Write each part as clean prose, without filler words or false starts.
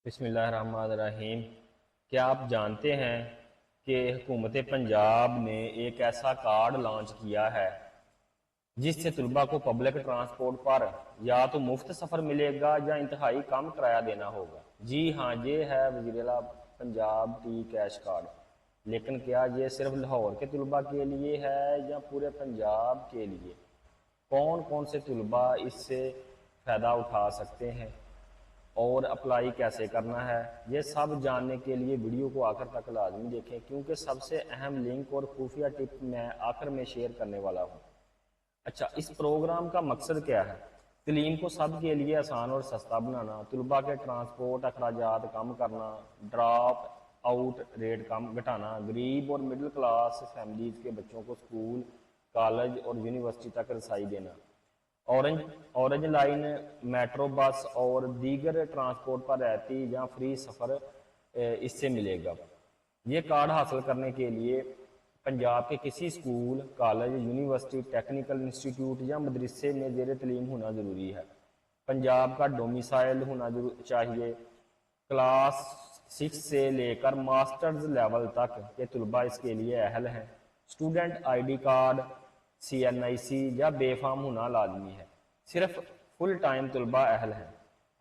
بسم اللہ الرحمن الرحیم۔ کیا آپ جانتے ہیں کہ حکومت پنجاب نے ایک ایسا کارڈ لانچ کیا ہے جس سے طلباء کو پبلک ٹرانسپورٹ پر یا تو مفت سفر ملے گا یا انتہائی کم کرایہ دینا ہوگا؟ جی ہاں، یہ ہے وزیر اعلیٰ پنجاب ٹی کیش کارڈ۔ لیکن کیا یہ صرف لاہور کے طلباء کے لیے ہے یا پورے پنجاب کے لیے؟ کون کون سے طلباء اس سے فائدہ اٹھا سکتے ہیں اور اپلائی کیسے کرنا ہے، یہ سب جاننے کے لیے ویڈیو کو آخر تک لازمی دیکھیں، کیونکہ سب سے اہم لنک اور خفیہ ٹپ میں آخر میں شیئر کرنے والا ہوں۔ اچھا، اس پروگرام کا مقصد کیا ہے؟ تعلیم کو سب کے لیے آسان اور سستا بنانا، طلباء کے ٹرانسپورٹ اخراجات کم کرنا، ڈراپ آؤٹ ریٹ کم گھٹانا، غریب اور مڈل کلاس فیملیز کے بچوں کو اسکول، کالج اور یونیورسٹی تک رسائی دینا، اورنج لائن، میٹرو بس اور دیگر ٹرانسپورٹ پر رہتی یا فری سفر اس سے ملے گا۔ یہ کارڈ حاصل کرنے کے لیے پنجاب کے کسی school, college, university, technical institute یا مدرسے میں زیر تعلیم ہونا ضروری ہے۔ پنجاب کا ڈومیسائل ہونا چاہیے۔ کلاس 6 سے لے کر ماسٹرز لیول تک کے طلباء اس کے لیے اہل ہیں۔ اسٹوڈنٹ آئی ڈی کارڈ، CNIC یا بے فارم ہونا لازمی ہے۔ صرف فل ٹائم طلباء اہل ہیں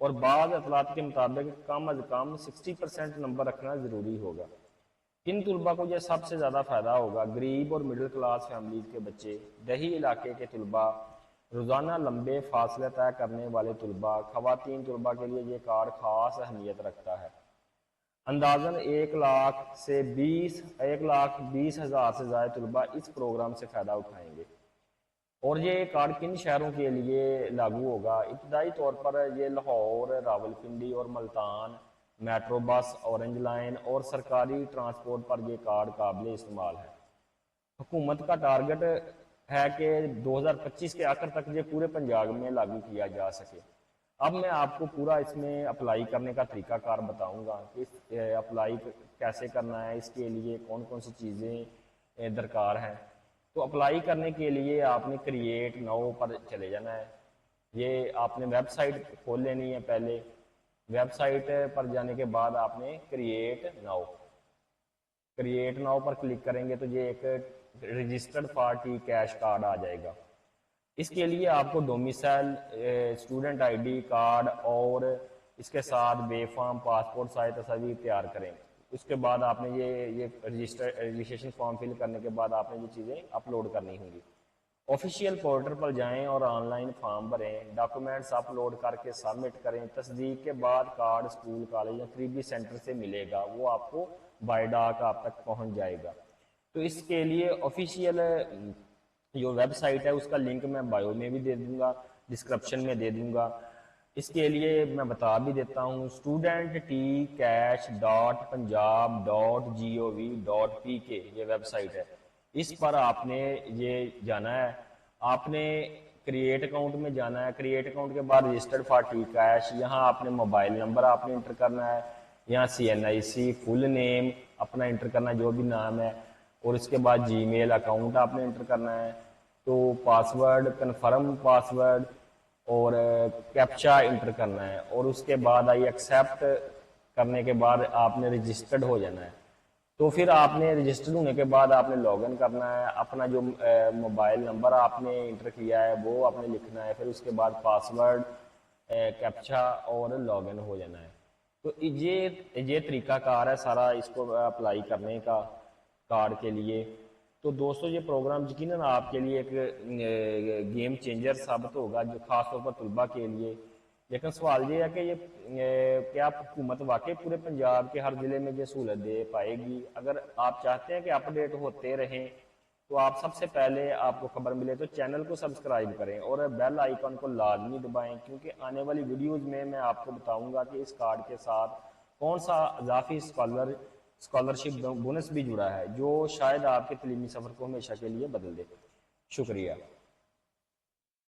اور بعض اطلاعات کے مطابق کم از کم 60% نمبر رکھنا ضروری ہوگا۔ کن طلباء کو یہ سب سے زیادہ فائدہ ہوگا؟ غریب اور مڈل کلاس فیملیز کے بچے، دیہی علاقے کے طلباء، روزانہ لمبے فاصلے طے کرنے والے طلباء۔ خواتین طلباء کے لیے یہ کارڈ خاص اہمیت رکھتا ہے۔ اندازاً 1,20,000 سے زائد طلباء اس پروگرام سے فائدہ اٹھائیں گے۔ اور یہ کارڈ کن شہروں کے لیے لاگو ہوگا؟ ابتدائی طور پر یہ لاہور، راولپنڈی اور Multan, metro bus, orange line اور سرکاری ٹرانسپورٹ پر یہ کارڈ قابل استعمال ہے۔ حکومت کا ٹارگٹ ہے کہ 2025 کے آخر تک یہ پورے پنجاب میں لاگو کیا جا سکے۔ اب میں آپ کو پورا اس میں اپلائی کرنے کا طریقہ کار بتاؤں گا کہ اپلائی کیسے کرنا ہے، اس کے لیے کون کون سی چیزیں درکار ہیں۔ تو اپلائی کرنے کے لیے آپ نے کریٹ ناؤ پر چلے جانا ہے۔ یہ آپ نے ویب سائٹ کھول لینی ہے۔ پہلے ویب سائٹ پر جانے کے بعد آپ نے کریٹ ناؤ پر کلک کریں گے تو یہ ایک registered for T cash card آ جائے گا۔ اس کے لیے آپ کو ڈومیسائل، اسٹوڈنٹ آئی ڈی کارڈ اور اس کے ساتھ بے فارم پاسپورٹ سائز تصاویر تیار کریں۔ اس کے بعد آپ نے یہ رجسٹریشن فارم فل کرنے کے بعد آپ نے یہ چیزیں اپلوڈ کرنی ہوں گی۔ آفیشیل پورٹل پر جائیں اور آن لائن فارم بھریں، ڈاکومنٹس اپلوڈ کر کے سبمٹ کریں۔ تصدیق کے بعد کارڈ اسکول، کالج یا قریبی سینٹر سے ملے گا، وہ آپ کو بائی ڈاک آپ تک پہنچ جائے گا۔ تو اس کے لیے آفیشیل جو ویب سائٹ ہے اس کا لنک میں بایو میں بھی دے دوں گا، ڈسکرپشن میں دے دوں گا۔ اس کے لیے میں بتا بھی دیتا ہوں، studentTcash.punjab.gov.pk یہ ویب سائٹ ہے۔ اس پر آپ نے یہ جانا ہے، آپ نے کریٹ اکاؤنٹ میں جانا ہے۔ کریٹ اکاؤنٹ کے بعد رجسٹرڈ فار ٹی کیش، یہاں آپ نے موبائل نمبر آپ نے انٹر کرنا ہے، یہاں CNIC فل نیم اپنا انٹر کرنا ہے جو بھی نام ہے، اور اس کے بعد جی میل اکاؤنٹ آپ نے انٹر کرنا ہے۔ تو پاسورڈ، کنفرم پاسورڈ اور کیپچا انٹر کرنا ہے، اور اس کے بعد آئی ایکسیپٹ کرنے کے بعد آپ نے رجسٹرڈ ہو جانا ہے۔ تو پھر آپ نے رجسٹرڈ ہونے کے بعد آپ نے لاگ ان کرنا ہے، اپنا جو موبائل نمبر آپ نے انٹر کیا ہے وہ آپ نے لکھنا ہے، پھر اس کے بعد پاسورڈ، کیپچا اور لاگ ان ہو جانا ہے۔ تو یہ طریقہ کار ہے سارا اس کو اپلائی کرنے کا کارڈ کے لیے۔ تو دوستو یہ پروگرام یقیناً آپ کے لیے ایک گیم چینجر ثابت ہوگا، جو خاص طور پر طلباء کے لیے۔ لیکن سوال یہ ہے کہ کیا حکومت واقعی پورے پنجاب کے ہر ضلع میں یہ سہولت دے پائے گی؟ اگر آپ چاہتے ہیں کہ اپ ڈیٹ ہوتے رہیں تو آپ سب سے پہلے آپ کو خبر ملے تو چینل کو سبسکرائب کریں اور بیل آئیکن کو لازمی دبائیں، کیونکہ آنے والی ویڈیوز میں آپ کو بتاؤں گا کہ اس کارڈ کے ساتھ کون سا اضافی اسکالرشپ بونس بھی جڑا ہے جو شاید آپ کے تعلیمی سفر کو ہمیشہ کے لیے بدل دے۔ شکریہ۔